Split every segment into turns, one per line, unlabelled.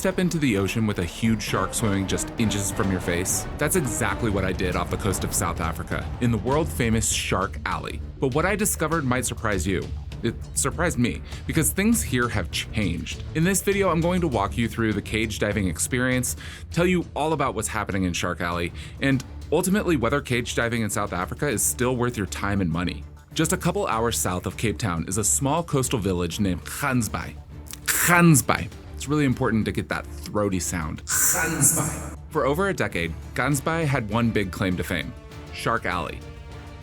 step into the ocean with a huge shark swimming just inches from your face? That's exactly what I did off the coast of South Africa, in the world-famous Shark Alley. But what I discovered might surprise you. It surprised me, because things here have changed. In this video, I'm going to walk you through the cage diving experience, tell you all about what's happening in Shark Alley, and ultimately whether cage diving in South Africa is still worth your time and money. Just a couple hours south of Cape Town is a small coastal village named Gansbaai. Gansbaai. It's really important to get that throaty sound. Gansbaai. For over a decade, Gansbaai had one big claim to fame: Shark Alley.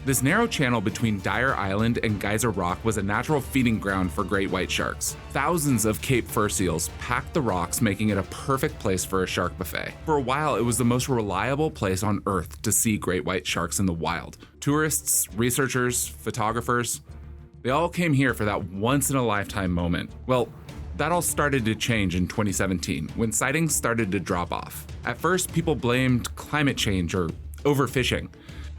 This narrow channel between Dyer Island and Geyser Rock was a natural feeding ground for great white sharks. Thousands of Cape fur seals packed the rocks, making it a perfect place for a shark buffet. For a while, it was the most reliable place on Earth to see great white sharks in the wild. Tourists, researchers, photographers, they all came here for that once-in-a-lifetime moment. Well, that all started to change in 2017, when sightings started to drop off. At first, people blamed climate change or overfishing.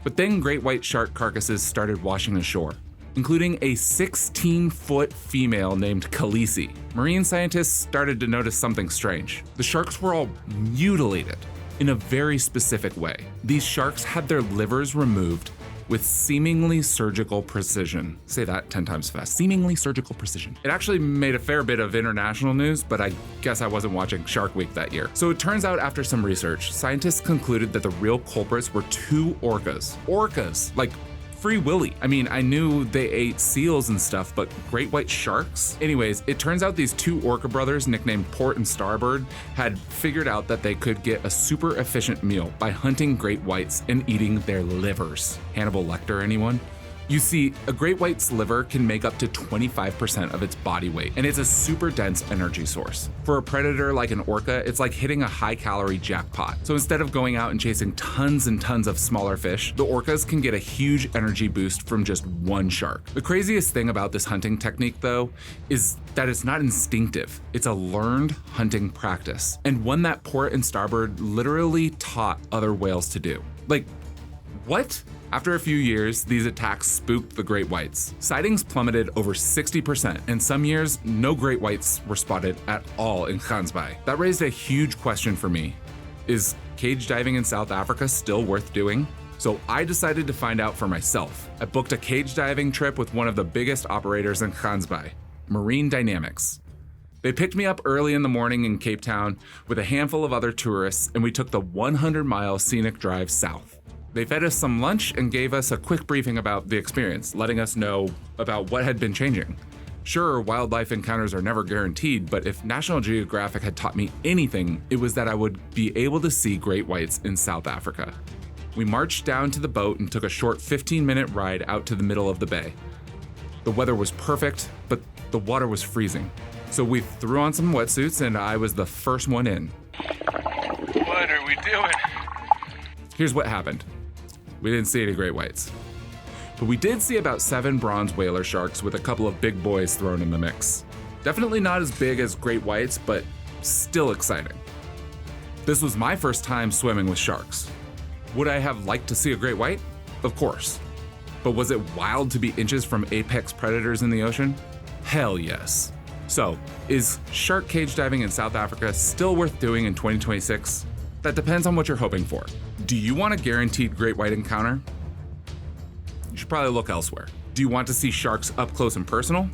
But then great white shark carcasses started washing ashore, including a 16-foot female named Khaleesi. Marine scientists started to notice something strange. The sharks were all mutilated in a very specific way. These sharks had their livers removed with seemingly surgical precision. Say that 10 times fast. Seemingly surgical precision. It actually made a fair bit of international news, but I guess I wasn't watching Shark Week that year. So it turns out, after some research, scientists concluded that the real culprits were two orcas. Orcas, like Free Willy. I mean, I knew they ate seals and stuff, but great white sharks? Anyways, it turns out these two orca brothers, nicknamed Port and Starboard, had figured out that they could get a super efficient meal by hunting great whites and eating their livers. Hannibal Lecter, anyone? You see, a great white's liver can make up to 25% of its body weight, and it's a super dense energy source. For a predator like an orca, it's like hitting a high-calorie jackpot. So instead of going out and chasing tons and tons of smaller fish, the orcas can get a huge energy boost from just one shark. The craziest thing about this hunting technique, though, is that it's not instinctive. It's a learned hunting practice, and one that Port and Starboard literally taught other whales to do. Like, what? After a few years, these attacks spooked the great whites. Sightings plummeted over 60%, and some years, no great whites were spotted at all in Gansbaai. That raised a huge question for me. Is cage diving in South Africa still worth doing? So I decided to find out for myself. I booked a cage diving trip with one of the biggest operators in Gansbaai, Marine Dynamics. They picked me up early in the morning in Cape Town with a handful of other tourists, and we took the 100-mile scenic drive south. They fed us some lunch and gave us a quick briefing about the experience, letting us know about what had been changing. Sure, wildlife encounters are never guaranteed, but if National Geographic had taught me anything, it was that I would be able to see great whites in South Africa. We marched down to the boat and took a short 15-minute ride out to the middle of the bay. The weather was perfect, but the water was freezing. So we threw on some wetsuits and I was the first one in.
What are we doing?
Here's what happened. We didn't see any great whites. But we did see about 7 bronze whaler sharks with a couple of big boys thrown in the mix. Definitely not as big as great whites, but still exciting. This was my first time swimming with sharks. Would I have liked to see a great white? Of course. But was it wild to be inches from apex predators in the ocean? Hell yes. So, is shark cage diving in South Africa still worth doing in 2026? That depends on what you're hoping for. Do you want a guaranteed great white encounter? You should probably look elsewhere. Do you want to see sharks up close and personal?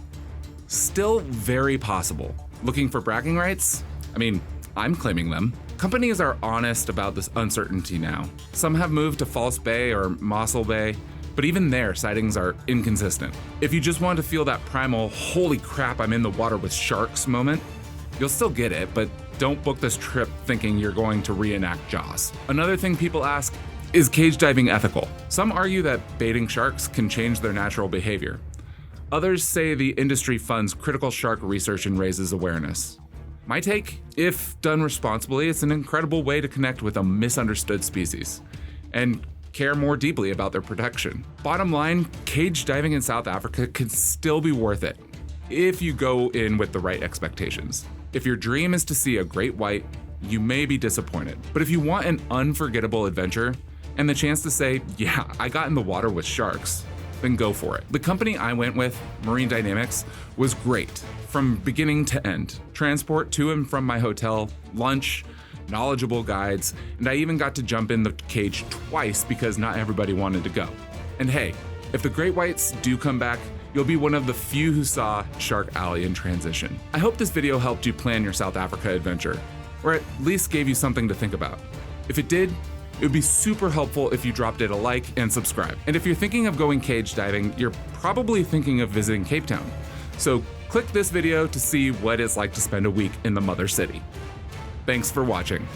Still very possible. Looking for bragging rights? I mean, I'm claiming them. Companies are honest about this uncertainty now. Some have moved to False Bay or Mossel Bay, but even there, sightings are inconsistent. If you just want to feel that primal, holy crap, I'm in the water with sharks moment, you'll still get it, but don't book this trip thinking you're going to reenact Jaws. Another thing people ask, is cage diving ethical? Some argue that baiting sharks can change their natural behavior. Others say the industry funds critical shark research and raises awareness. My take, if done responsibly, it's an incredible way to connect with a misunderstood species and care more deeply about their protection. Bottom line, cage diving in South Africa can still be worth it if you go in with the right expectations. If your dream is to see a great white, you may be disappointed. But if you want an unforgettable adventure and the chance to say, yeah, I got in the water with sharks, then go for it. The company I went with, Marine Dynamics, was great from beginning to end. Transport to and from my hotel, lunch, knowledgeable guides, and I even got to jump in the cage twice because not everybody wanted to go. And hey, if the great whites do come back, you'll be one of the few who saw Shark Alley in transition. I hope this video helped you plan your South Africa adventure, or at least gave you something to think about. If it did, it would be super helpful if you dropped it a like and subscribe. And if you're thinking of going cage diving, you're probably thinking of visiting Cape Town. So click this video to see what it's like to spend a week in the mother city. Thanks for watching.